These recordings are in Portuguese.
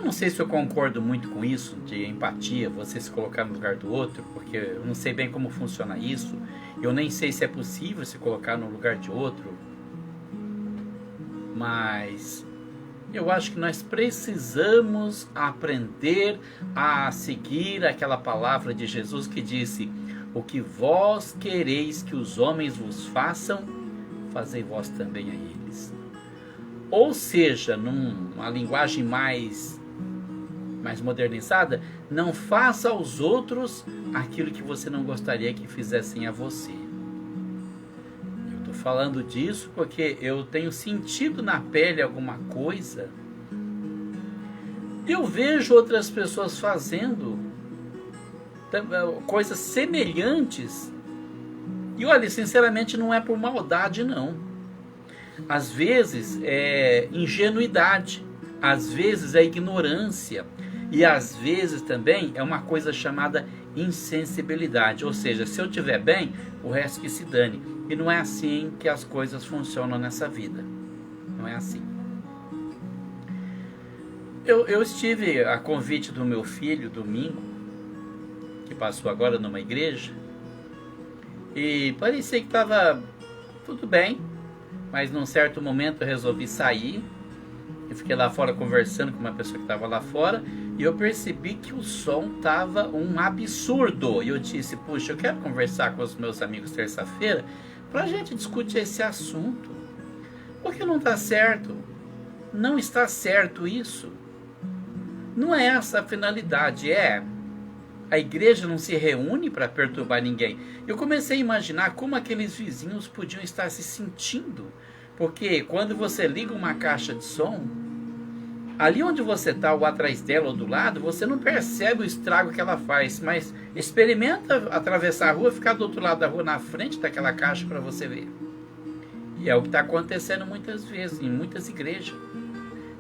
não sei se eu concordo muito com isso, de empatia, você se colocar no lugar do outro, porque eu não sei bem como funciona isso, eu nem sei se é possível se colocar no lugar de outro, mas eu acho que nós precisamos aprender a seguir aquela palavra de Jesus que disse: o que vós quereis que os homens vos façam, fazei vós também a eles. Ou seja, numa linguagem mais modernizada, não faça aos outros aquilo que você não gostaria que fizessem a você. Eu estou falando disso porque eu tenho sentido na pele alguma coisa. Eu vejo outras pessoas fazendo coisas semelhantes. E olha, sinceramente, não é por maldade, não. Às vezes é ingenuidade, às vezes é ignorância, e às vezes também é uma coisa chamada insensibilidade. Ou seja, se eu estiver bem, o resto que se dane. E não é assim que as coisas funcionam nessa vida. Não é assim. Eu estive a convite do meu filho domingo, que passou agora numa igreja, e parecia que estava tudo bem, mas num certo momento eu resolvi sair. Eu fiquei lá fora conversando com uma pessoa que estava lá fora, e eu percebi que o som estava um absurdo. E eu disse: puxa, eu quero conversar com os meus amigos terça-feira para a gente discutir esse assunto, porque não está certo. Não está certo isso. Não é essa a finalidade. A igreja não se reúne para perturbar ninguém. Eu comecei a imaginar como aqueles vizinhos podiam estar se sentindo. Porque quando você liga uma caixa de som, ali onde você está, ou atrás dela, ou do lado, você não percebe o estrago que ela faz. Mas experimenta atravessar a rua, ficar do outro lado da rua, na frente daquela caixa, para você ver. E é o que está acontecendo muitas vezes, em muitas igrejas.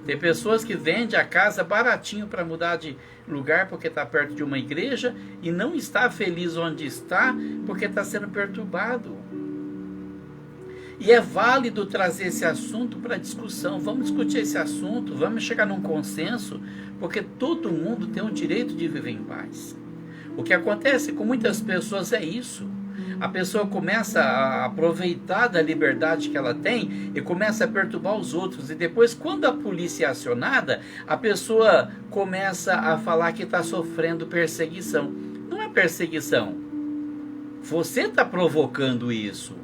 Tem pessoas que vendem a casa baratinho para mudar de lugar porque está perto de uma igreja e não está feliz onde está porque está sendo perturbado. E é válido trazer esse assunto para discussão. Vamos discutir esse assunto, vamos chegar num consenso, porque todo mundo tem o direito de viver em paz. O que acontece com muitas pessoas é isso. A pessoa começa a aproveitar da liberdade que ela tem e começa a perturbar os outros. E depois, quando a polícia é acionada, a pessoa começa a falar que está sofrendo perseguição. Não é perseguição. Você está provocando isso.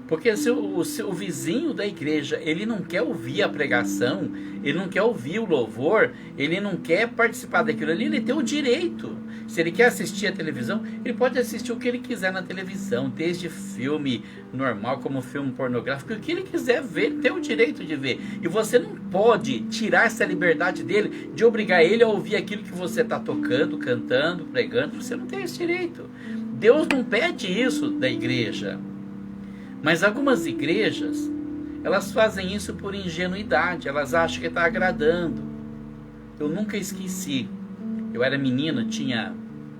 Porque se o vizinho da igreja, ele não quer ouvir a pregação, ele não quer ouvir o louvor, ele não quer participar daquilo ali, ele tem o direito. Se ele quer assistir a televisão, ele pode assistir o que ele quiser na televisão, desde filme normal como filme pornográfico, o que ele quiser ver, ele tem o direito de ver. E você não pode tirar essa liberdade dele, de obrigar ele a ouvir aquilo que você está tocando, cantando, pregando. Você não tem esse direito. Deus não pede isso da igreja. Mas algumas igrejas, elas fazem isso por ingenuidade, elas acham que está agradando. Eu nunca esqueci, eu era menino, tinha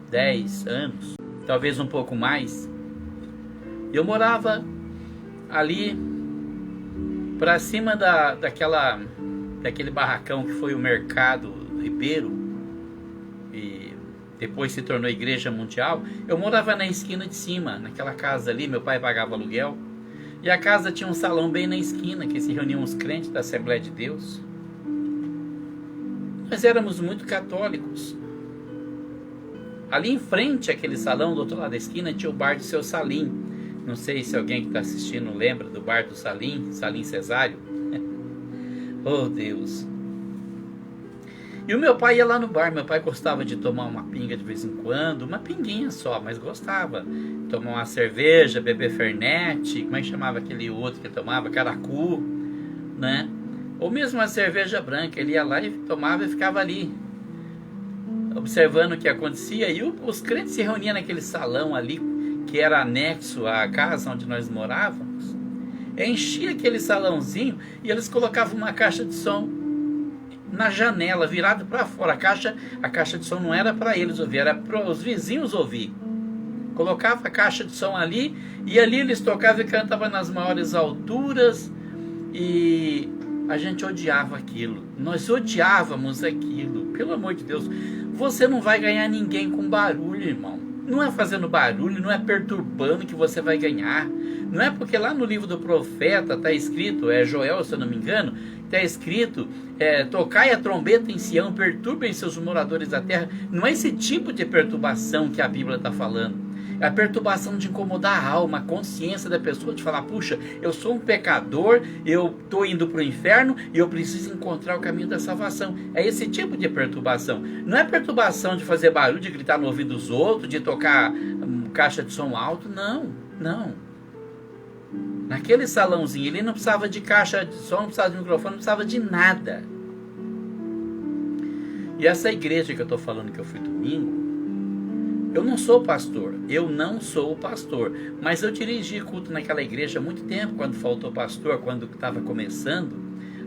10 anos, talvez um pouco mais. Eu morava ali, para cima daquele barracão que foi o Mercado Ribeiro, e depois se tornou Igreja Mundial. Eu morava na esquina de cima, naquela casa ali, meu pai pagava aluguel. E a casa tinha um salão bem na esquina, que se reuniam os crentes da Assembleia de Deus. Nós éramos muito católicos. Ali em frente àquele salão, do outro lado da esquina, tinha o bar do Seu Salim. Não sei se alguém que está assistindo lembra do bar do Salim, Salim Cesário. Oh, Deus! E o meu pai ia lá no bar. Meu pai gostava de tomar uma pinga de vez em quando, uma pinguinha só, mas gostava. Tomar uma cerveja, beber Fernet, como é que chamava aquele outro que tomava? Caracu, né? Ou mesmo uma cerveja branca. Ele ia lá e tomava e ficava ali, observando o que acontecia. E os crentes se reuniam naquele salão ali, que era anexo à casa onde nós morávamos. Enchia aquele salãozinho e eles colocavam uma caixa de som na janela, virado para fora. A caixa de som não era para eles ouvir, era para os vizinhos ouvir. Colocava a caixa de som ali, e ali eles tocavam e cantavam nas maiores alturas, e a gente odiava aquilo. Nós odiávamos aquilo. Pelo amor de Deus, você não vai ganhar ninguém com barulho, irmão. Não é fazendo barulho, não é perturbando que você vai ganhar. Não é porque lá no livro do profeta está escrito, é Joel, se eu não me engano, está escrito, tocai a trombeta em Sião, perturbem seus moradores da terra. Não é esse tipo de perturbação que a Bíblia está falando. É a perturbação de incomodar a alma, a consciência da pessoa, de falar, puxa, eu sou um pecador, eu estou indo para o inferno e eu preciso encontrar o caminho da salvação. É esse tipo de perturbação. Não é perturbação de fazer barulho, de gritar no ouvido dos outros, de tocar caixa de som alto. Não, não. Naquele salãozinho, ele não precisava de caixa de som, não precisava de microfone, não precisava de nada. E essa igreja que eu estou falando que eu fui domingo, eu não sou pastor, mas eu dirigi culto naquela igreja há muito tempo, quando faltou pastor, quando estava começando.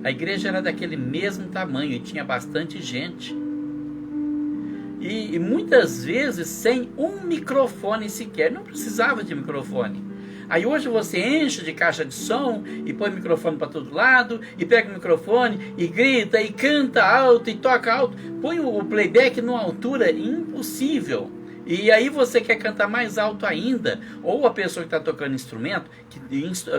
A igreja era daquele mesmo tamanho e tinha bastante gente. E muitas vezes sem um microfone sequer, não precisava de microfone. Aí hoje você enche de caixa de som e põe microfone para todo lado, e pega o microfone e grita e canta alto e toca alto, põe o playback numa altura impossível. E aí você quer cantar mais alto ainda, ou a pessoa que está tocando instrumento,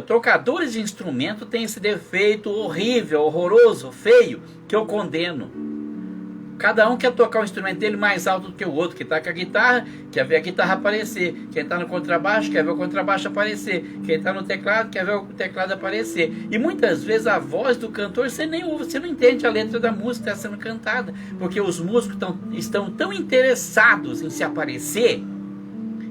tocadores de instrumento tem esse defeito horrível, horroroso, feio, que eu condeno. Cada um quer tocar o instrumento dele mais alto do que o outro. Quem está com a guitarra, quer ver a guitarra aparecer. Quem está no contrabaixo, quer ver o contrabaixo aparecer. Quem está no teclado, quer ver o teclado aparecer. E muitas vezes a voz do cantor, você nem ouve, você não entende a letra da música que está sendo cantada. Porque os músicos estão tão interessados em se aparecer,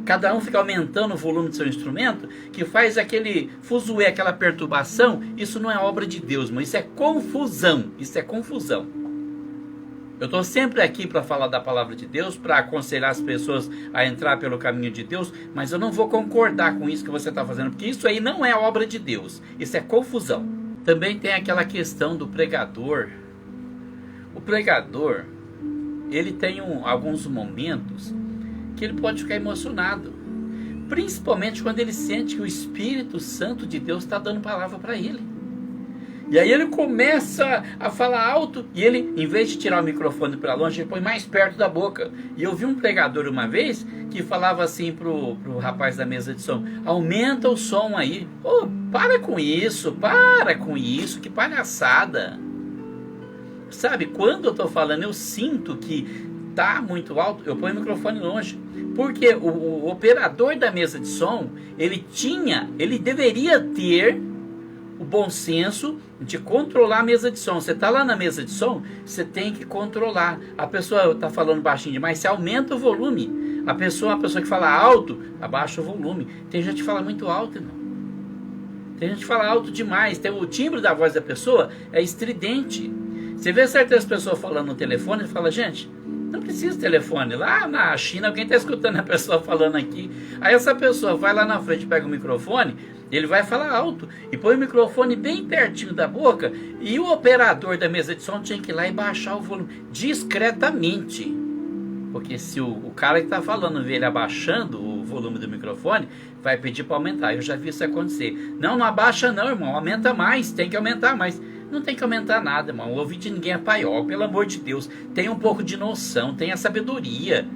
cada um fica aumentando o volume do seu instrumento, que faz aquele fuzuê, aquela perturbação. Isso não é obra de Deus, mas isso é confusão. Isso é confusão. Eu estou sempre aqui para falar da palavra de Deus, para aconselhar as pessoas a entrar pelo caminho de Deus, mas eu não vou concordar com isso que você está fazendo, porque isso aí não é obra de Deus, isso é confusão. Também tem aquela questão do pregador. O pregador, ele tem alguns momentos que ele pode ficar emocionado, principalmente quando ele sente que o Espírito Santo de Deus está dando palavra para ele. E aí ele começa a falar alto, e ele, em vez de tirar o microfone para longe, ele põe mais perto da boca. E eu vi um pregador uma vez que falava assim pro rapaz da mesa de som: aumenta o som aí. Oh, para com isso, que palhaçada. Sabe, quando eu estou falando, eu sinto que tá muito alto, eu ponho o microfone longe. Porque o operador da mesa de som, ele deveria ter o bom senso de controlar a mesa de som. Você está lá na mesa de som, você tem que controlar. A pessoa está falando baixinho demais, você aumenta o volume. A pessoa que fala alto, abaixa o volume. Tem gente que fala muito alto, irmão. Tem gente que fala alto demais. O timbre da voz da pessoa é estridente. Você vê certas pessoas falando no telefone e fala: gente, não precisa de telefone. Lá na China, alguém está escutando a pessoa falando aqui. Aí essa pessoa vai lá na frente, pega o microfone, ele vai falar alto e põe o microfone bem pertinho da boca, e o operador da mesa de som tinha que ir lá e baixar o volume discretamente. Porque se o cara que está falando ver ele abaixando o volume do microfone, vai pedir para aumentar. Eu já vi isso acontecer. Não abaixa não, irmão, aumenta mais, tem que aumentar mais. Não tem que aumentar nada, irmão. O ouvido de ninguém é paiol, pelo amor de Deus. Tenha um pouco de noção, tenha sabedoria.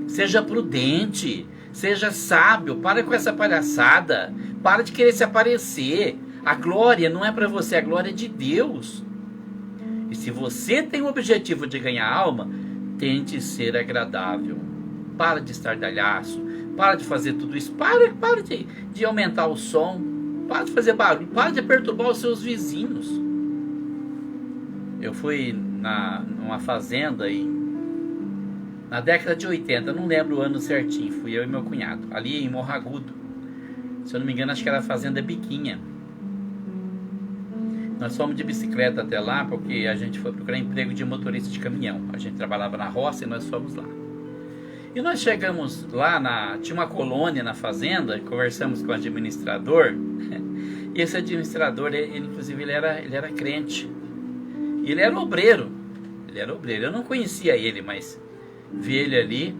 Seja prudente, seja sábio, para com essa palhaçada. Para de querer se aparecer. A glória não é para você, a glória é de Deus. E se você tem o objetivo de ganhar alma, tente ser agradável. Para de estardalhaço, para de fazer tudo isso, para de aumentar o som, para de fazer barulho, para de perturbar os seus vizinhos. Eu fui numa fazenda na década de 80, não lembro o ano certinho, fui eu e meu cunhado, ali em Morro Agudo. Se eu não me engano, acho que era a fazenda Biquinha. Nós fomos de bicicleta até lá, porque a gente foi procurar emprego de motorista de caminhão. A gente trabalhava na roça e nós fomos lá. E nós chegamos lá, tinha uma colônia na fazenda, conversamos com o administrador. E esse administrador, inclusive, ele era crente. E ele era obreiro. Eu não conhecia ele, mas vi ele ali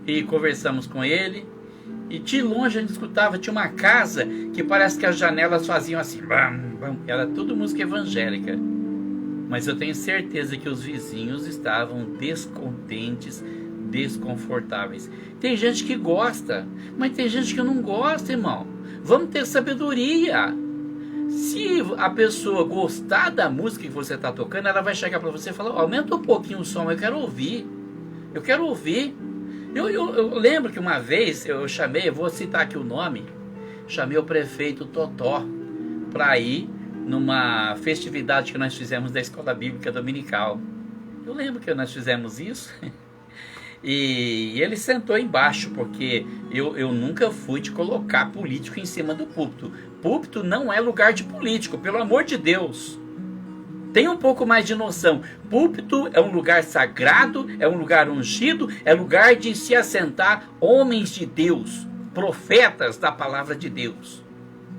e conversamos com ele. E de longe a gente escutava, tinha uma casa que parece que as janelas faziam assim, bam, bam. Era tudo música evangélica. Mas eu tenho certeza que os vizinhos estavam descontentes, desconfortáveis. Tem gente que gosta, mas tem gente que não gosta, irmão. Vamos ter sabedoria. Se a pessoa gostar da música que você está tocando, ela vai chegar para você e falar: aumenta um pouquinho o som, eu quero ouvir. Eu quero ouvir. Eu lembro que uma vez eu chamei, eu vou citar aqui o nome, chamei o prefeito Totó para ir numa festividade que nós fizemos da Escola Bíblica Dominical. Eu lembro que nós fizemos isso. E ele sentou embaixo, porque eu nunca fui de colocar político em cima do púlpito. Púlpito não é lugar de político, pelo amor de Deus. Tenha um pouco mais de noção. Púlpito é um lugar sagrado, é um lugar ungido, é lugar de se assentar homens de Deus, profetas da palavra de Deus.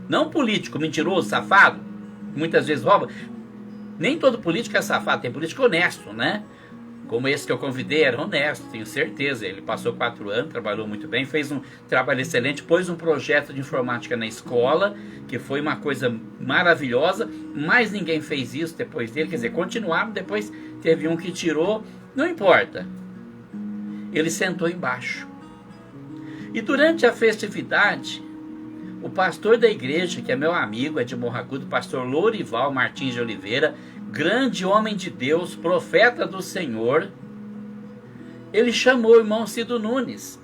Não político, mentiroso, safado, muitas vezes rouba. Nem todo político é safado, tem político honesto, né? Como esse que eu convidei, era honesto, tenho certeza. Ele passou 4 anos, trabalhou muito bem, fez um trabalho excelente, pôs um projeto de informática na escola, que foi uma coisa maravilhosa, mas ninguém fez isso depois dele. Quer dizer, continuaram, depois teve um que tirou, não importa. Ele sentou embaixo. E durante a festividade, o pastor da igreja, que é meu amigo, é de Morragudo, o pastor Lourival Martins de Oliveira, grande homem de Deus, profeta do Senhor, ele chamou o irmão Cido Nunes.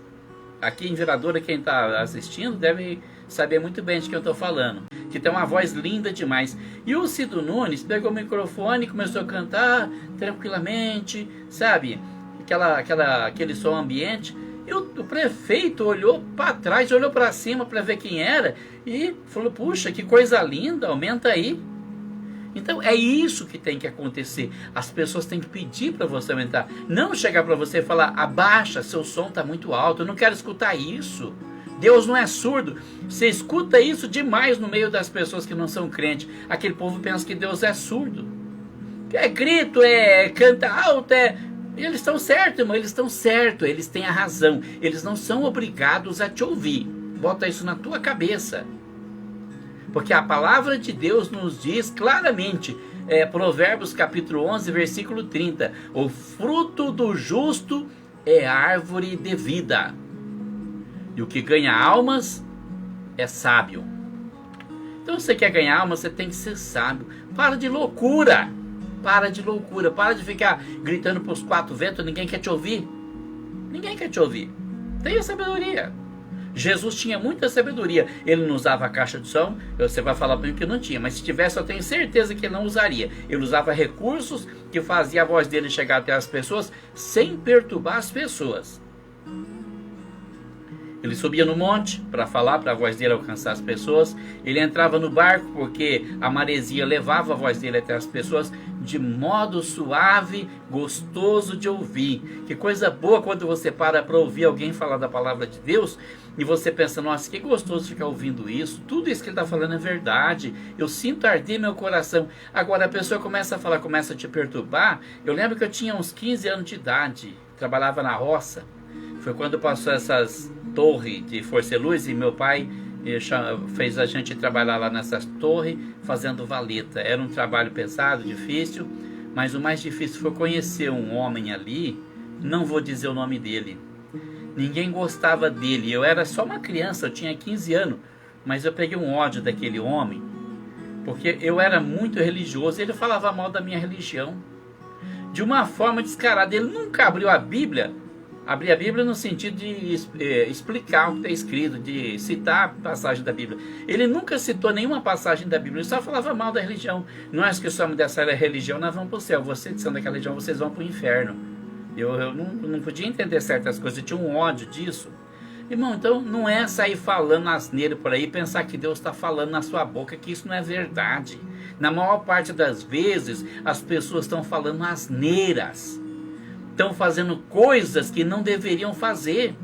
Aqui em Viradora, quem está assistindo deve saber muito bem de quem eu estou falando, que tem uma voz linda demais. E o Cido Nunes pegou o microfone e começou a cantar tranquilamente, sabe, aquele som ambiente. E o prefeito olhou para trás, olhou para cima para ver quem era e falou: puxa, que coisa linda, aumenta aí. Então é isso que tem que acontecer. As pessoas têm que pedir para você aumentar. Não chegar para você e falar: abaixa, seu som está muito alto, eu não quero escutar isso. Deus não é surdo. Você escuta isso demais no meio das pessoas que não são crentes. Aquele povo pensa que Deus é surdo. É grito, é canta alto, é... Eles estão certos, irmão, eles estão certos, eles têm a razão. Eles não são obrigados a te ouvir. Bota isso na tua cabeça. Porque a palavra de Deus nos diz claramente, Provérbios capítulo 11, versículo 30, o fruto do justo é árvore de vida, e o que ganha almas é sábio. Então, se você quer ganhar alma, você tem que ser sábio. Para de loucura, para de ficar gritando para os 4 ventos, ninguém quer te ouvir. Ninguém quer te ouvir. Tenha sabedoria. Jesus tinha muita sabedoria. Ele não usava a caixa de som. Você vai falar para mim que não tinha, mas se tivesse, eu tenho certeza que ele não usaria. Ele usava recursos que fazia a voz dele chegar até as pessoas sem perturbar as pessoas. Ele subia no monte para falar, para a voz dele alcançar as pessoas. Ele entrava no barco porque a maresia levava a voz dele até as pessoas de modo suave, gostoso de ouvir. Que coisa boa quando você para ouvir alguém falar da palavra de Deus e você pensa: nossa, que gostoso ficar ouvindo isso. Tudo isso que ele está falando é verdade. Eu sinto arder meu coração. Agora a pessoa começa a falar, começa a te perturbar. Eu lembro que eu tinha uns 15 anos de idade, trabalhava na roça. Foi quando passou essas torres de força e luz e meu pai fez a gente trabalhar lá nessas torres fazendo valeta. Era um trabalho pesado, difícil, mas o mais difícil foi conhecer um homem ali, não vou dizer o nome dele. Ninguém gostava dele, eu era só uma criança, eu tinha 15 anos, mas eu peguei um ódio daquele homem, porque eu era muito religioso, ele falava mal da minha religião, de uma forma descarada. Ele nunca abriu a Bíblia. Abrir a Bíblia no sentido de explicar o que está escrito, de citar a passagem da Bíblia. Ele nunca citou nenhuma passagem da Bíblia, ele só falava mal da religião. Nós que somos dessa religião, nós vamos para o céu. Vocês que são daquela religião, vocês vão para o inferno. Eu não podia entender certas coisas, eu tinha um ódio disso. Irmão, então não é sair falando asneira por aí, pensar que Deus está falando na sua boca, que isso não é verdade. Na maior parte das vezes, as pessoas estão falando asneiras. Estão fazendo coisas que não deveriam fazer.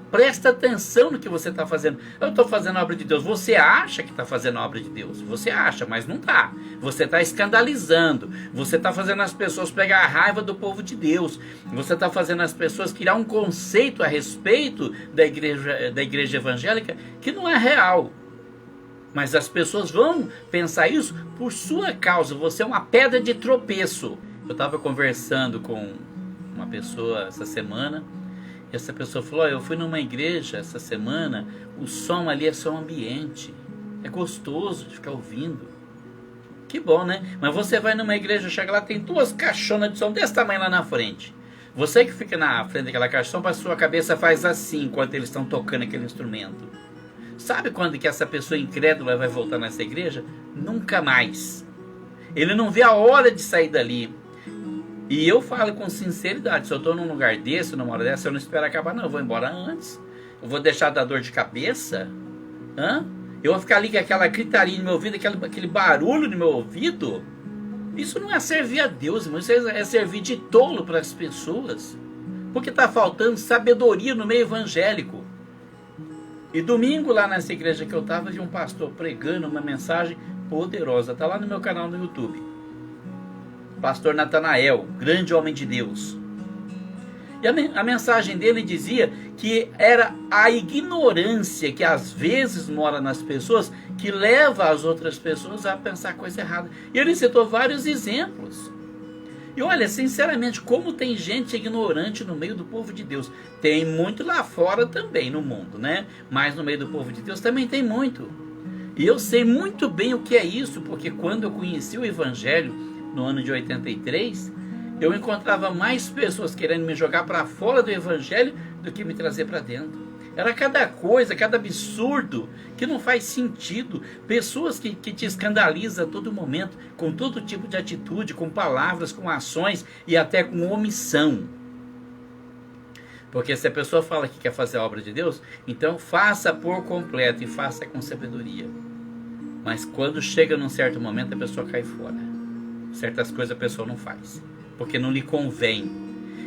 Presta atenção no que você está fazendo. Eu estou fazendo a obra de Deus. Você acha que está fazendo a obra de Deus. Você acha, mas não está. Você está escandalizando. Você está fazendo as pessoas pegar a raiva do povo de Deus. Você está fazendo as pessoas criar um conceito a respeito da igreja evangélica que não é real. Mas as pessoas vão pensar isso por sua causa. Você é uma pedra de tropeço. Eu estava conversando com uma pessoa essa semana. E essa pessoa falou: eu fui numa igreja essa semana. O som ali é som ambiente. É gostoso de ficar ouvindo. Que bom, né? Mas você vai numa igreja, chega lá, tem 2 caixonas de som desse tamanho lá na frente. Você que fica na frente daquela caixona, a sua cabeça faz assim enquanto eles estão tocando aquele instrumento. Sabe quando que essa pessoa incrédula vai voltar nessa igreja? Nunca mais. Ele não vê a hora de sair dali. E eu falo com sinceridade, se eu estou num lugar desse, numa hora dessa, eu não espero acabar não, eu vou embora antes. Eu vou deixar dar dor de cabeça? Eu vou ficar ali com aquela gritaria no meu ouvido, aquele barulho no meu ouvido? Isso não é servir a Deus, irmão. Isso é servir de tolo para as pessoas. Porque está faltando sabedoria no meio evangélico. E domingo lá nessa igreja que eu estava, vi um pastor pregando uma mensagem poderosa. Está lá no meu canal no YouTube. Pastor Natanael, grande homem de Deus. E a mensagem dele dizia que era a ignorância que às vezes mora nas pessoas que leva as outras pessoas a pensar coisa errada. E ele citou vários exemplos. E olha, sinceramente, como tem gente ignorante no meio do povo de Deus. Tem muito lá fora também no mundo, né? Mas no meio do povo de Deus também tem muito. E eu sei muito bem o que é isso, porque quando eu conheci o Evangelho no ano de 83, eu encontrava mais pessoas querendo me jogar para fora do Evangelho do que me trazer para dentro. Era cada coisa, cada absurdo que não faz sentido. Pessoas que te escandalizam a todo momento, com todo tipo de atitude, com palavras, com ações e até com omissão. Porque se a pessoa fala que quer fazer a obra de Deus, então faça por completo e faça com sabedoria. Mas quando chega num certo momento, a pessoa cai fora. Certas coisas a pessoa não faz, porque não lhe convém.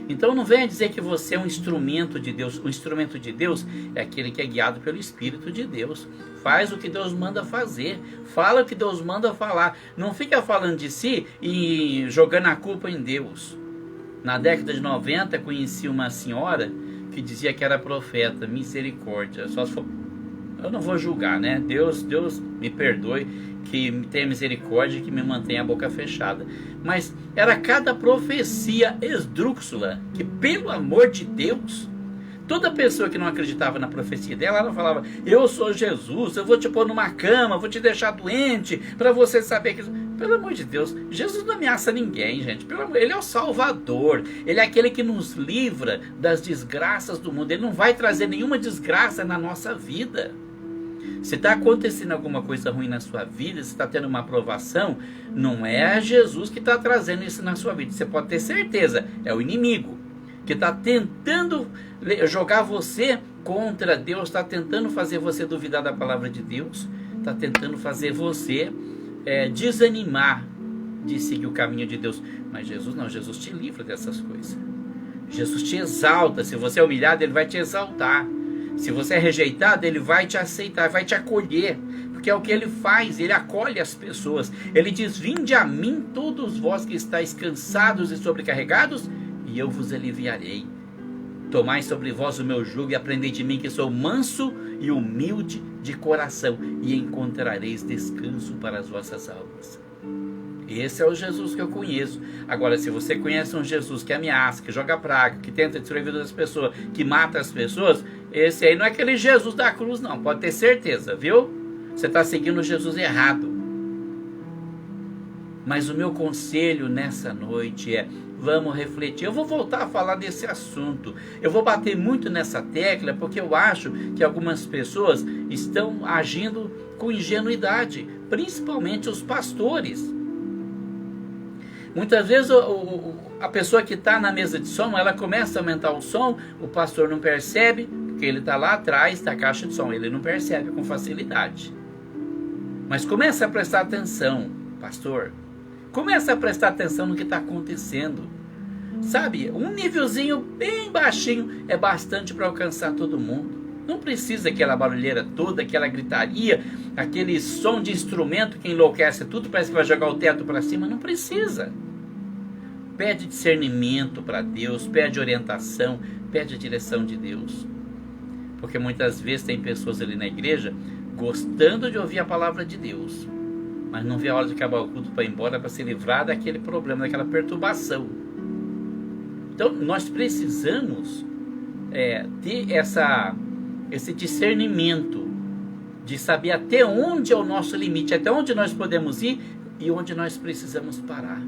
Então não venha dizer que você é um instrumento de Deus. O instrumento de Deus é aquele que é guiado pelo Espírito de Deus. Faz o que Deus manda fazer. Fala o que Deus manda falar. Não fica falando de si e jogando a culpa em Deus. Na década de 90 conheci uma senhora que dizia que era profeta. Misericórdia. Só se for... Eu não vou julgar, né? Deus me perdoe, que tenha misericórdia e que me mantenha a boca fechada. Mas era cada profecia esdrúxula, que pelo amor de Deus, toda pessoa que não acreditava na profecia dela, ela falava: eu sou Jesus, eu vou te pôr numa cama, vou te deixar doente, para você saber que... Pelo amor de Deus, Jesus não ameaça ninguém, gente. Ele é o Salvador, ele é aquele que nos livra das desgraças do mundo. Ele não vai trazer nenhuma desgraça na nossa vida. Se está acontecendo alguma coisa ruim na sua vida, se está tendo uma aprovação, não é Jesus que está trazendo isso na sua vida. Você pode ter certeza, é o inimigo que está tentando jogar você contra Deus, está tentando fazer você duvidar da palavra de Deus, está tentando fazer você desanimar de seguir o caminho de Deus. Mas Jesus não, Jesus te livra dessas coisas. Jesus te exalta. Se você é humilhado, Ele vai te exaltar. Se você é rejeitado, Ele vai te aceitar, vai te acolher, porque é o que Ele faz, Ele acolhe as pessoas. Ele diz: vinde a mim todos vós que estáis cansados e sobrecarregados, e eu vos aliviarei. Tomai sobre vós o meu jugo e aprendei de mim, que sou manso e humilde de coração, e encontrareis descanso para as vossas almas. Esse é o Jesus que eu conheço. Agora, se você conhece um Jesus que ameaça, que joga praga, que tenta destruir a vida das pessoas, que mata as pessoas, esse aí não é aquele Jesus da cruz, não. Pode ter certeza, viu? Você está seguindo o Jesus errado. Mas o meu conselho nessa noite é: vamos refletir. Eu vou voltar a falar desse assunto. Eu vou bater muito nessa tecla, porque eu acho que algumas pessoas estão agindo com ingenuidade, principalmente os pastores. Muitas vezes a pessoa que está na mesa de som, ela começa a aumentar o som, o pastor não percebe, porque ele está lá atrás da caixa de som, ele não percebe com facilidade. Mas começa a prestar atenção, pastor. Começa a prestar atenção no que está acontecendo. Sabe, um nívelzinho bem baixinho é bastante para alcançar todo mundo. Não precisa aquela barulheira toda, aquela gritaria, aquele som de instrumento que enlouquece tudo, parece que vai jogar o teto para cima. Não precisa. Pede discernimento para Deus, pede orientação, pede a direção de Deus. Porque muitas vezes tem pessoas ali na igreja gostando de ouvir a palavra de Deus, mas não vê a hora de acabar o culto para ir embora, para se livrar daquele problema, daquela perturbação. Então nós precisamos ter esse discernimento de saber até onde é o nosso limite, até onde nós podemos ir e onde nós precisamos parar.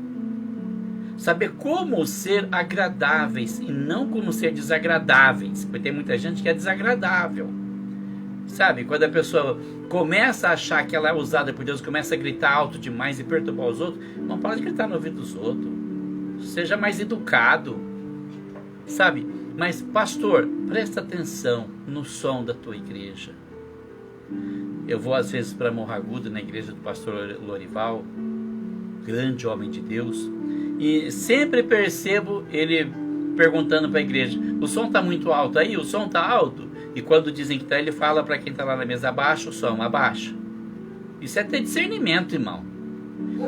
Saber como ser agradáveis e não como ser desagradáveis, porque tem muita gente que é desagradável. Sabe, quando a pessoa começa a achar que ela é usada por Deus, começa a gritar alto demais e perturbar os outros, não pode gritar no ouvido dos outros. Seja mais educado, sabe? Mas, pastor, presta atenção no som da tua igreja. Eu vou às vezes para Morro Agudo, na igreja do pastor Lorival, grande homem de Deus, e sempre percebo ele perguntando para a igreja: o som está muito alto aí? O som está alto? E quando dizem que está, ele fala para quem está lá na mesa: abaixa o som, abaixa. Isso é ter discernimento, irmão.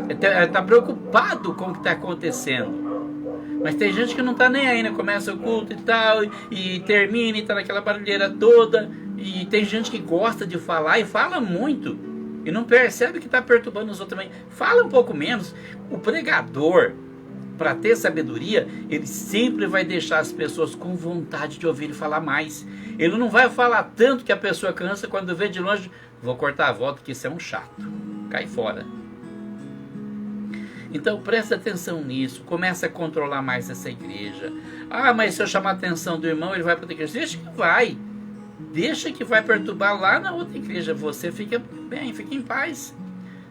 Está preocupado com o que está acontecendo. Mas tem gente que não está nem aí, né? Começa o culto e tal, e termina e está naquela barulheira toda. E tem gente que gosta de falar e fala muito, e não percebe que está perturbando os outros também. Fala um pouco menos. O pregador, para ter sabedoria, ele sempre vai deixar as pessoas com vontade de ouvir ele falar mais. Ele não vai falar tanto que a pessoa cansa, quando vê de longe: vou cortar a volta que isso é um chato, cai fora. Então presta atenção nisso, começa a controlar mais essa igreja. Ah, mas se eu chamar a atenção do irmão, ele vai para outra igreja. Deixa que vai perturbar lá na outra igreja. Você fica bem, fica em paz.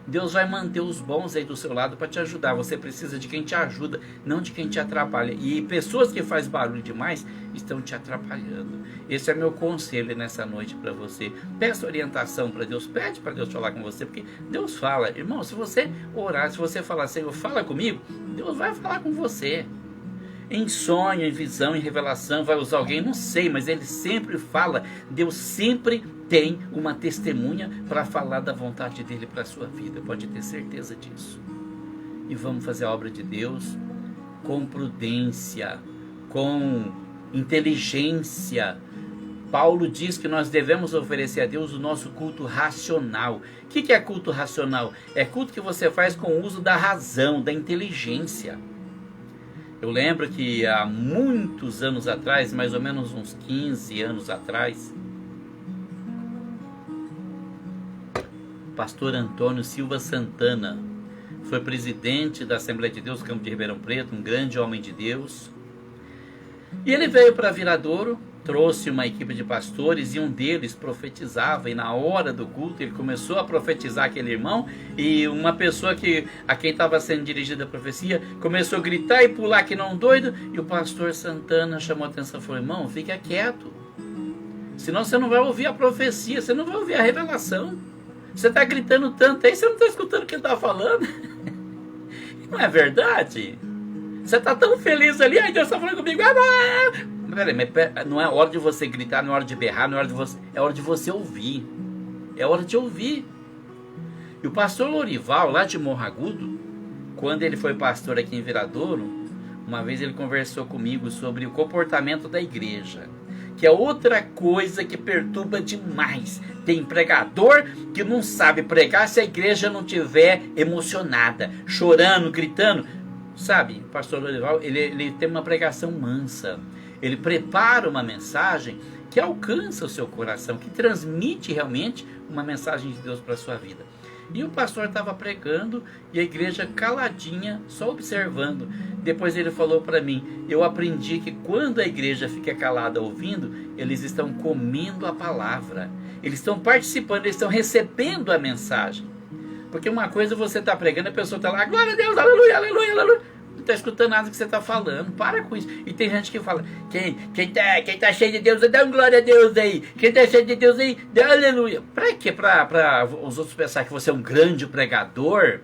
Deus vai manter os bons aí do seu lado para te ajudar. Você precisa de quem te ajuda, não de quem te atrapalha. E pessoas que fazem barulho demais estão te atrapalhando. Esse é meu conselho nessa noite para você. Peça orientação para Deus, pede para Deus falar com você, porque Deus fala. Irmão, se você orar, se você falar: Senhor, fala comigo, Deus vai falar com você. Em sonho, em visão, em revelação, vai usar alguém, não sei, mas ele sempre fala. Deus sempre tem uma testemunha para falar da vontade dele para a sua vida, pode ter certeza disso. E vamos fazer a obra de Deus com prudência, com inteligência. Paulo diz que nós devemos oferecer a Deus o nosso culto racional. O que é culto racional? É culto que você faz com o uso da razão, da inteligência. Eu lembro que há muitos anos atrás, mais ou menos uns 15 anos atrás, o pastor Antônio Silva Santana foi presidente da Assembleia de Deus do Campo de Ribeirão Preto, um grande homem de Deus. E ele veio para Viradouro, trouxe uma equipe de pastores e um deles profetizava, e na hora do culto ele começou a profetizar aquele irmão, e uma pessoa a quem estava sendo dirigida a profecia começou a gritar e pular que não doido, e o pastor Santana chamou a atenção e falou: irmão, fica quieto, senão você não vai ouvir a profecia, você não vai ouvir a revelação, você está gritando tanto aí, você não está escutando o que ele está falando. Não é verdade? Você está tão feliz ali, aí Deus está falando comigo. Peraí, não é hora de você gritar, não é hora de berrar, não é hora de você, é hora de você ouvir. É hora de ouvir. E o pastor Lorival, lá de Morro Agudo, quando ele foi pastor aqui em Viradouro, uma vez ele conversou comigo sobre o comportamento da igreja, que é outra coisa que perturba demais. Tem pregador que não sabe pregar se a igreja não tiver emocionada, chorando, gritando. Sabe, o pastor Lorival, ele tem uma pregação mansa. Ele prepara uma mensagem que alcança o seu coração, que transmite realmente uma mensagem de Deus para a sua vida. E o pastor estava pregando e a igreja caladinha, só observando. Depois ele falou para mim: eu aprendi que quando a igreja fica calada ouvindo, eles estão comendo a palavra. Eles estão participando, eles estão recebendo a mensagem. Porque uma coisa você está pregando, a pessoa está lá: glória a Deus, aleluia, aleluia, aleluia. Não está escutando nada que você está falando. Para com isso. E tem gente que fala: quem tá cheio de Deus, dá glória a Deus aí. Quem está cheio de Deus aí, dá aleluia. Para quê? Para os outros pensar que você é um grande pregador?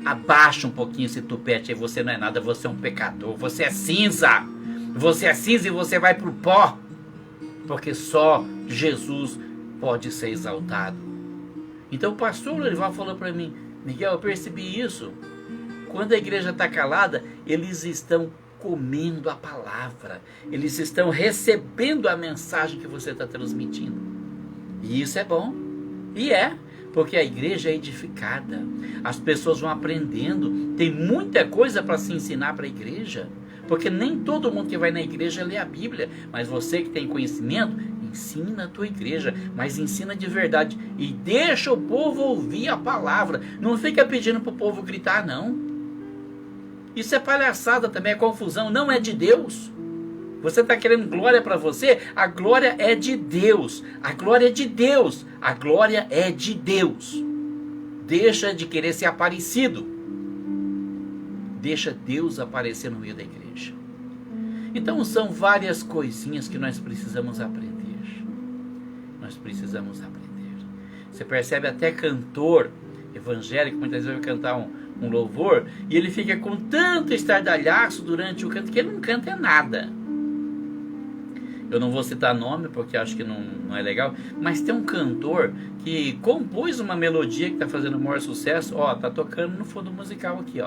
Abaixa um pouquinho esse tupete aí. Você não é nada, você é um pecador. Você é cinza. Você é cinza e você vai para o pó. Porque só Jesus pode ser exaltado. Então o pastor Lorival falou para mim: Miguel, eu percebi isso. Quando a igreja está calada, eles estão comendo a palavra. Eles estão recebendo a mensagem que você está transmitindo. E isso é bom. E porque a igreja é edificada, as pessoas vão aprendendo, tem muita coisa para se ensinar para a igreja, porque nem todo mundo que vai na igreja lê a Bíblia, mas você que tem conhecimento, ensina a tua igreja, mas ensina de verdade, e deixa o povo ouvir a palavra, não fica pedindo para o povo gritar não, isso é palhaçada também, é confusão, não é de Deus. Você está querendo glória para você? A glória é de Deus. A glória é de Deus. A glória é de Deus. Deixa de querer ser aparecido. Deixa Deus aparecer no meio da igreja. Então são várias coisinhas que nós precisamos aprender. Nós precisamos aprender. Você percebe até cantor evangélico, muitas vezes vai cantar um louvor, e ele fica com tanto estardalhaço durante o canto, que ele não canta nada. Eu não vou citar nome porque acho que não é legal, mas tem um cantor que compôs uma melodia que está fazendo o maior sucesso, tá tocando no fundo musical aqui,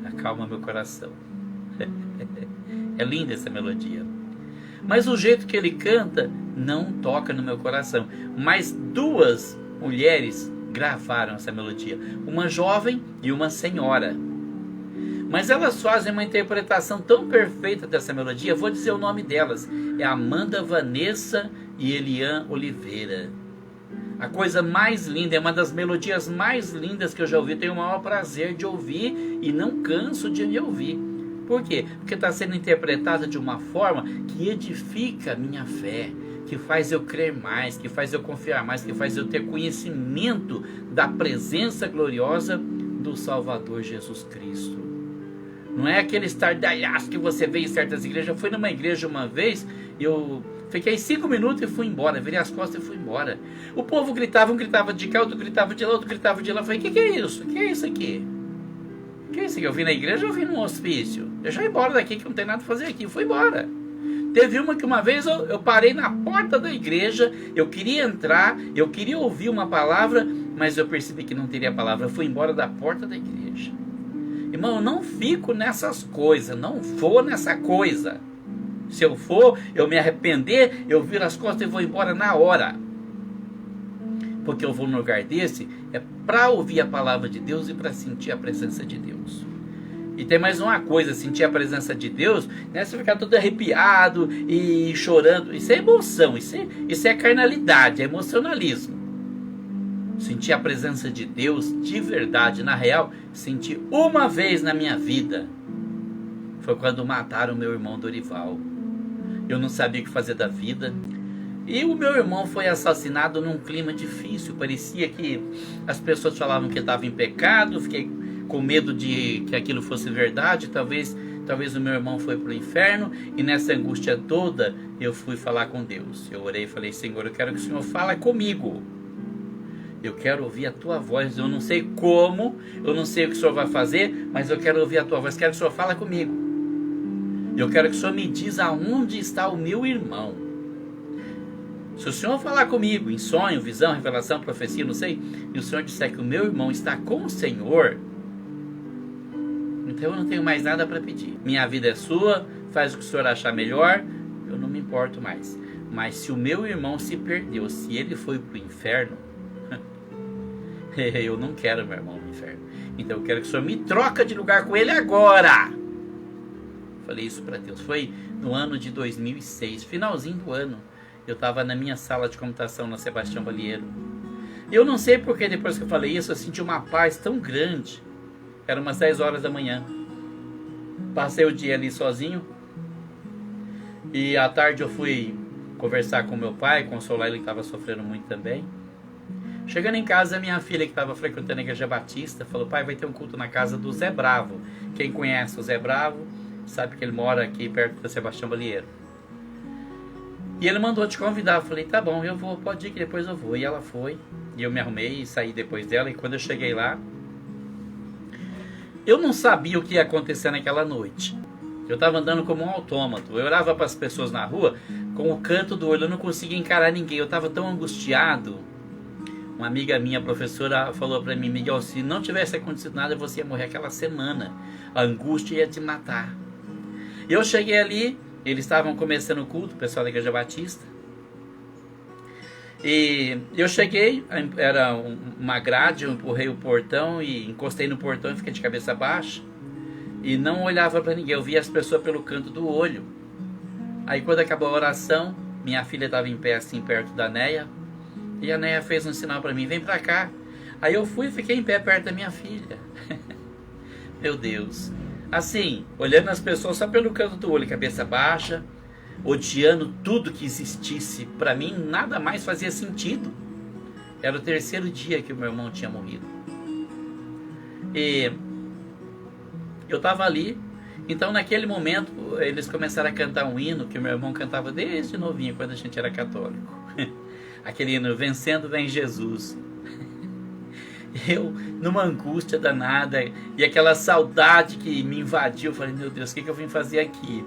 acalma meu coração. É linda essa melodia, mas o jeito que ele canta não toca no meu coração. Mas duas mulheres gravaram essa melodia, uma jovem e uma senhora. Mas elas fazem uma interpretação tão perfeita dessa melodia, vou dizer o nome delas, é Amanda Vanessa e Eliane Oliveira. A coisa mais linda, é uma das melodias mais lindas que eu já ouvi, tenho o maior prazer de ouvir e não canso de me ouvir. Por quê? Porque está sendo interpretada de uma forma que edifica a minha fé, que faz eu crer mais, que faz eu confiar mais, que faz eu ter conhecimento da presença gloriosa do Salvador Jesus Cristo. Não é aquele estardalhaço que você vê em certas igrejas. Eu fui numa igreja uma vez, eu fiquei 5 minutos e fui embora, virei as costas e fui embora. O povo gritava, um gritava de cá, outro gritava de lá, outro gritava de lá. Eu falei, que é isso? O que é isso aqui? O que é isso aqui? Eu vim na igreja ou eu vim num hospício? Eu já ia embora daqui, que não tem nada a fazer aqui. Eu fui embora. Teve uma que uma vez eu parei na porta da igreja, eu queria entrar, eu queria ouvir uma palavra, mas eu percebi que não teria palavra. Eu fui embora da porta da igreja. Irmão, eu não fico nessas coisas, não vou nessa coisa. Se eu for, eu me arrepender, eu viro as costas e vou embora na hora. Porque eu vou num lugar desse, é para ouvir a palavra de Deus e para sentir a presença de Deus. E tem mais uma coisa, sentir a presença de Deus, né? Você ficar todo arrepiado e chorando, isso é emoção, isso é carnalidade, é emocionalismo. Sentir a presença de Deus de verdade, na real, senti uma vez na minha vida. Foi quando mataram meu irmão Dorival. Eu não sabia o que fazer da vida. E o meu irmão foi assassinado num clima difícil. Parecia que as pessoas falavam que ele estava em pecado. Fiquei com medo de que aquilo fosse verdade. Talvez o meu irmão foi para o inferno. E nessa angústia toda, eu fui falar com Deus. Eu orei e falei, Senhor, eu quero que o Senhor fale comigo. Eu quero ouvir a tua voz, eu não sei como, eu não sei o que o Senhor vai fazer, mas eu quero ouvir a tua voz, quero que o Senhor fale comigo. Eu quero que o Senhor me diz aonde está o meu irmão. Se o Senhor falar comigo em sonho, visão, revelação, profecia, não sei, e o Senhor disser que o meu irmão está com o Senhor, então eu não tenho mais nada para pedir. Minha vida é sua, faz o que o Senhor achar melhor, eu não me importo mais. Mas se o meu irmão se perdeu, se ele foi para o inferno, eu não quero meu irmão no inferno. Então eu quero que o Senhor me troca de lugar com ele agora. Falei isso para Deus. Foi no ano de 2006, finalzinho do ano. Eu estava na minha sala de computação na Sebastião Balieiro. Eu não sei porque depois que eu falei isso, eu senti uma paz tão grande. Era umas 10 horas da manhã. Passei o dia ali sozinho. E à tarde eu fui conversar com meu pai, consolar ele que estava sofrendo muito também. Chegando em casa, minha filha que estava frequentando a igreja batista falou, pai, vai ter um culto na casa do Zé Bravo. Quem conhece o Zé Bravo sabe que ele mora aqui perto da Sebastião Balieiro. E ele mandou te convidar. Eu falei, tá bom, eu vou, pode ir que depois eu vou. E ela foi, e eu me arrumei e saí depois dela. E quando eu cheguei lá, eu não sabia o que ia acontecer naquela noite. Eu estava andando como um autômato. Eu olhava para as pessoas na rua com o canto do olho, eu não conseguia encarar ninguém. Eu estava tão angustiado. Uma amiga minha, professora, falou para mim, Miguel, se não tivesse acontecido nada, você ia morrer aquela semana. A angústia ia te matar. Eu cheguei ali, eles estavam começando o culto, o pessoal da igreja batista. E eu cheguei, era uma grade, eu empurrei o portão e encostei no portão e fiquei de cabeça baixa. E não olhava para ninguém, eu via as pessoas pelo canto do olho. Aí quando acabou a oração, minha filha estava em pé assim perto da Neia. E a Neia fez um sinal para mim, vem para cá. Aí eu fui e fiquei em pé perto da minha filha. Meu Deus. Assim, olhando as pessoas só pelo canto do olho, cabeça baixa, odiando tudo que existisse. Para mim nada mais fazia sentido. Era o terceiro dia que o meu irmão tinha morrido. E eu estava ali. Então naquele momento eles começaram a cantar um hino que o meu irmão cantava desde novinho, quando a gente era católico. Aquele hino, vencendo vem Jesus. Eu, numa angústia danada, e aquela saudade que me invadiu, eu falei, meu Deus, o que eu vim fazer aqui?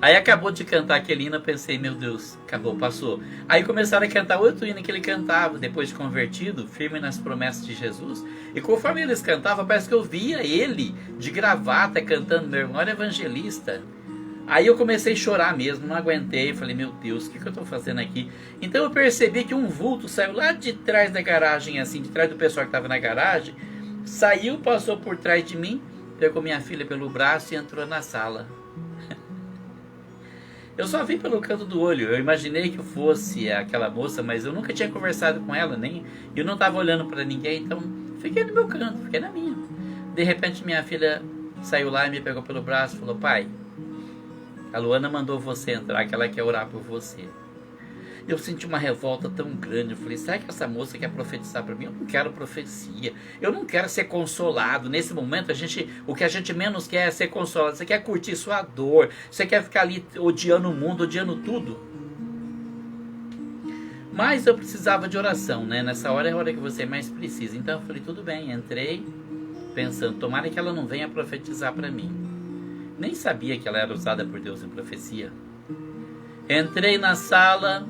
Aí acabou de cantar aquele hino, eu pensei, meu Deus, acabou, passou. Aí começaram a cantar outro hino que ele cantava, depois de convertido, firme nas promessas de Jesus. E conforme eles cantavam, parece que eu via ele de gravata cantando, meu irmão era evangelista. Aí eu comecei a chorar mesmo, não aguentei, falei, meu Deus, o que eu estou fazendo aqui? Então eu percebi que um vulto saiu lá de trás da garagem, assim, de trás do pessoal que estava na garagem, saiu, passou por trás de mim, pegou minha filha pelo braço e entrou na sala. Eu só vi pelo canto do olho, eu imaginei que eu fosse aquela moça, mas eu nunca tinha conversado com ela, nem eu não estava olhando para ninguém, então fiquei no meu canto, fiquei na minha. De repente minha filha saiu lá e me pegou pelo braço e falou, pai, a Luana mandou você entrar, que ela quer orar por você. Eu senti uma revolta tão grande. Eu falei, será que essa moça quer profetizar para mim? Eu não quero profecia. Eu não quero ser consolado. Nesse momento, o que a gente menos quer é ser consolado. Você quer curtir sua dor. Você quer ficar ali odiando o mundo, odiando tudo. Mas eu precisava de oração, né? Nessa hora é a hora que você mais precisa. Então eu falei, tudo bem. Entrei pensando, tomara que ela não venha profetizar para mim. Nem sabia que ela era usada por Deus em profecia. Entrei na sala,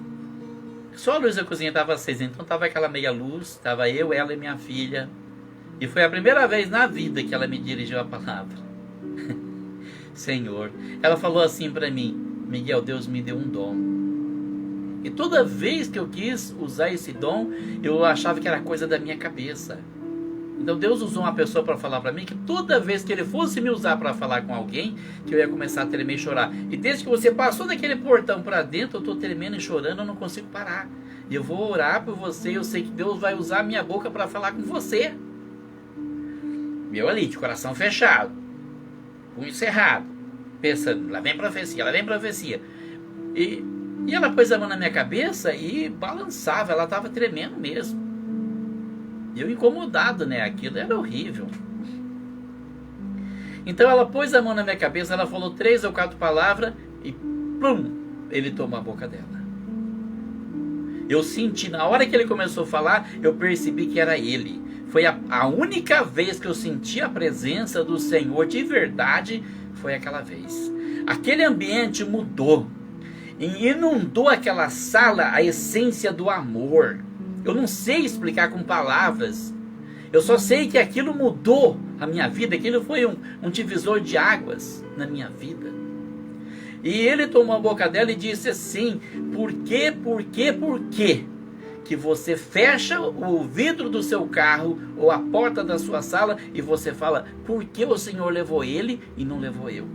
só a luz da cozinha estava acesa, então estava aquela meia luz, estava eu, ela e minha filha. E foi a primeira vez na vida que ela me dirigiu a palavra. Senhor, ela falou assim para mim, Miguel, Deus me deu um dom. E toda vez que eu quis usar esse dom, eu achava que era coisa da minha cabeça. Então Deus usou uma pessoa para falar para mim que toda vez que Ele fosse me usar para falar com alguém, que eu ia começar a tremer e chorar. E desde que você passou daquele portão para dentro, eu estou tremendo e chorando, eu não consigo parar. E eu vou orar por você, eu sei que Deus vai usar a minha boca para falar com você. Eu ali, de coração fechado, punho cerrado, pensando, lá vem profecia, lá vem profecia. E ela pôs a mão na minha cabeça e balançava, ela estava tremendo mesmo. E eu incomodado, né? Aquilo era horrível. Então ela pôs a mão na minha cabeça, ela falou 3 ou 4 palavras e plum, ele tomou a boca dela. Eu senti, na hora que ele começou a falar, eu percebi que era ele. Foi a única vez que eu senti a presença do Senhor de verdade, foi aquela vez. Aquele ambiente mudou. E inundou aquela sala a essência do amor. Eu não sei explicar com palavras. Eu só sei que aquilo mudou a minha vida. Aquilo foi um divisor de águas na minha vida. E ele tomou a boca dela e disse assim, por quê que você fecha o vidro do seu carro ou a porta da sua sala e você fala, por que o Senhor levou ele e não levou eu?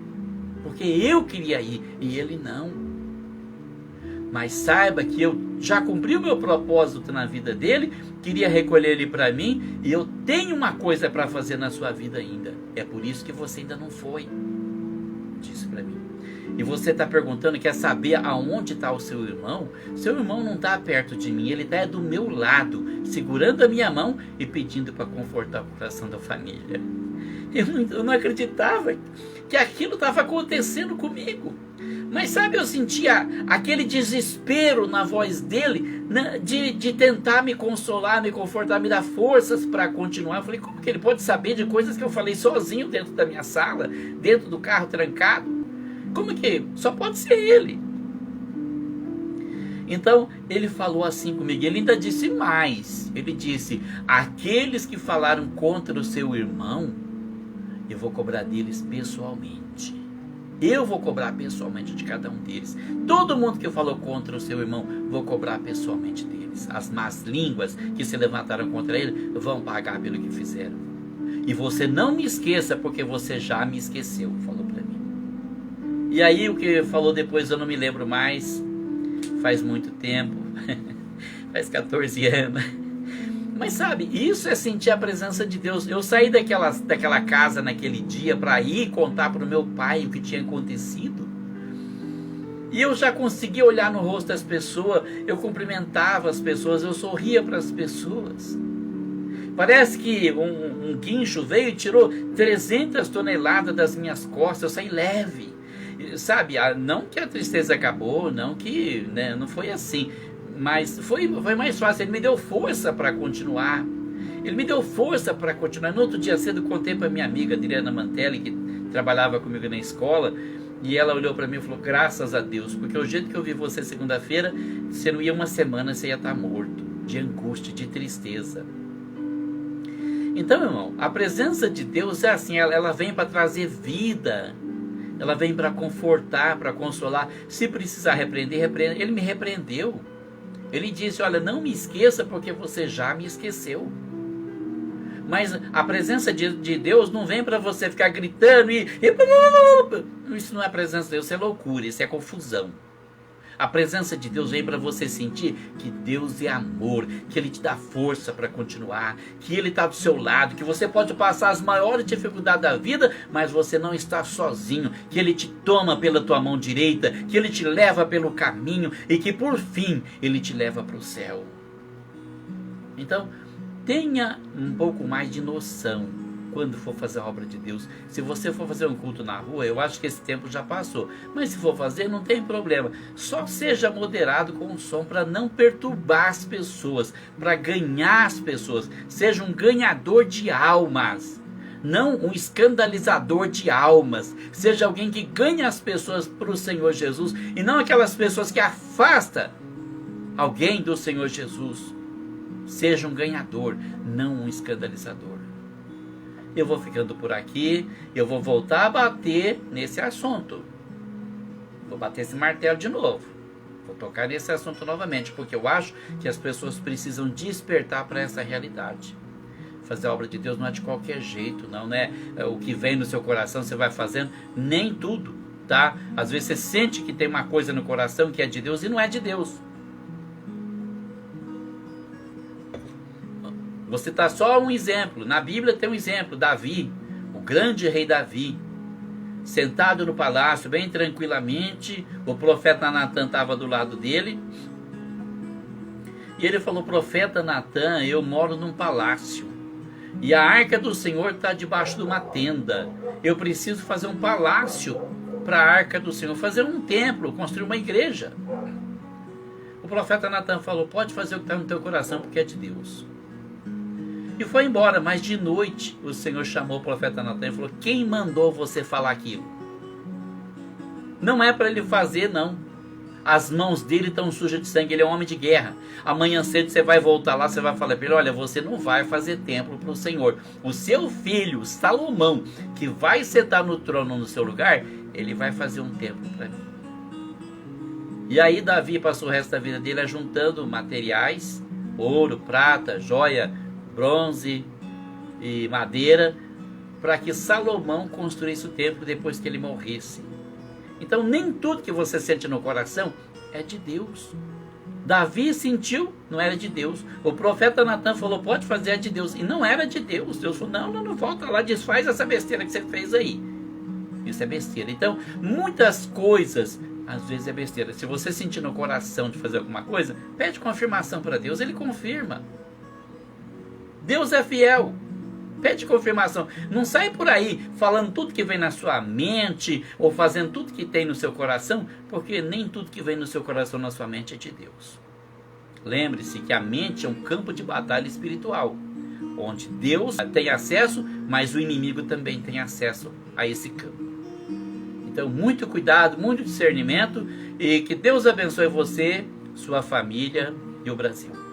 Porque eu queria ir e ele não. Mas saiba que eu já cumpri o meu propósito na vida dele, queria recolher ele para mim, e eu tenho uma coisa para fazer na sua vida ainda. É por isso que você ainda não foi. Disse para mim. E você está perguntando, quer saber aonde está o seu irmão? Seu irmão não está perto de mim, ele está do meu lado, segurando a minha mão e pedindo para confortar o coração da família. Eu não acreditava que aquilo estava acontecendo comigo. Mas sabe, eu sentia aquele desespero na voz dele, né, de tentar me consolar, me confortar, me dar forças para continuar. Eu falei, como que ele pode saber de coisas que eu falei sozinho dentro da minha sala, dentro do carro trancado? Como que? Só pode ser ele. Então, ele falou assim comigo, ele ainda disse mais. Ele disse, aqueles que falaram contra o seu irmão, eu vou cobrar deles pessoalmente. Eu vou cobrar pessoalmente de cada um deles. Todo mundo que falou contra o seu irmão, vou cobrar pessoalmente deles. As más línguas que se levantaram contra ele vão pagar pelo que fizeram. E você não me esqueça, porque você já me esqueceu, falou para mim. E aí o que falou depois eu não me lembro mais. Faz muito tempo. Faz 14 anos. Mas sabe, isso é sentir a presença de Deus. Eu saí daquela casa naquele dia para ir contar para o meu pai o que tinha acontecido. E eu já conseguia olhar no rosto das pessoas, eu cumprimentava as pessoas, eu sorria para as pessoas. Parece que um guincho veio e tirou 300 toneladas das minhas costas, eu saí leve. Sabe, não que a tristeza acabou, não que, né, não foi assim. Mas foi mais fácil, ele me deu força para continuar. Ele me deu força para continuar. No outro dia cedo, contei para minha amiga Adriana Mantelli, que trabalhava comigo na escola, e ela olhou para mim e falou, graças a Deus, porque o jeito que eu vi você segunda-feira, você não ia uma semana, você ia estar morto, de angústia, de tristeza. Então, irmão, a presença de Deus é assim, ela vem para trazer vida, ela vem para confortar, para consolar. Se precisar repreender, repreenda. Ele me repreendeu. Ele disse, olha, não me esqueça porque você já me esqueceu. Mas a presença de Deus não vem para você ficar gritando e... Isso não é a presença de Deus, isso é loucura, isso é confusão. A presença de Deus vem para você sentir que Deus é amor, que Ele te dá força para continuar, que Ele está do seu lado, que você pode passar as maiores dificuldades da vida, mas você não está sozinho, que Ele te toma pela tua mão direita, que Ele te leva pelo caminho e que por fim Ele te leva para o céu. Então, tenha um pouco mais de noção quando for fazer a obra de Deus. Se você for fazer um culto na rua, eu acho que esse tempo já passou, mas se for fazer, não tem problema, só seja moderado com o som, para não perturbar as pessoas, para ganhar as pessoas. Seja um ganhador de almas, não um escandalizador de almas. Seja alguém que ganha as pessoas para o Senhor Jesus, e não aquelas pessoas que afastam alguém do Senhor Jesus. Seja um ganhador, não um escandalizador. Eu vou ficando por aqui, eu vou voltar a bater nesse assunto. Vou bater esse martelo de novo. Vou tocar nesse assunto novamente, porque eu acho que as pessoas precisam despertar para essa realidade. Fazer a obra de Deus não é de qualquer jeito, não é o que vem no seu coração, você vai fazendo, nem tudo, tá? Às vezes você sente que tem uma coisa no coração que é de Deus e não é de Deus. Você está só um exemplo. Na Bíblia tem um exemplo, Davi, o grande rei Davi, sentado no palácio, bem tranquilamente, o profeta Natan estava do lado dele, e ele falou, profeta Natan, eu moro num palácio, e a arca do Senhor está debaixo de uma tenda, eu preciso fazer um palácio para a arca do Senhor, fazer um templo, construir uma igreja. O profeta Natan falou, pode fazer o que está no teu coração, porque é de Deus. E foi embora, mas de noite o Senhor chamou o profeta Natan e falou, quem mandou você falar aquilo? Não é para ele fazer, não. As mãos dele estão sujas de sangue, ele é um homem de guerra. Amanhã cedo você vai voltar lá, você vai falar para ele, olha, você não vai fazer templo para o Senhor. O seu filho, Salomão, que vai sentar no trono no seu lugar, ele vai fazer um templo para mim. E aí Davi passou o resto da vida dele ajuntando materiais, ouro, prata, joia, bronze e madeira, para que Salomão construísse o templo depois que ele morresse. Então nem tudo que você sente no coração é de Deus. Davi sentiu, não era de Deus. O profeta Natan falou, pode fazer, é de Deus. E não era de Deus. Deus falou, não, volta lá, desfaz essa besteira que você fez aí. Isso é besteira. Então, muitas coisas, às vezes é besteira. Se você sentir no coração de fazer alguma coisa, pede confirmação para Deus, Ele confirma. Deus é fiel. Pede confirmação. Não sai por aí falando tudo que vem na sua mente ou fazendo tudo que tem no seu coração, porque nem tudo que vem no seu coração, na sua mente é de Deus. Lembre-se que a mente é um campo de batalha espiritual, onde Deus tem acesso, mas o inimigo também tem acesso a esse campo. Então, muito cuidado, muito discernimento, e que Deus abençoe você, sua família e o Brasil.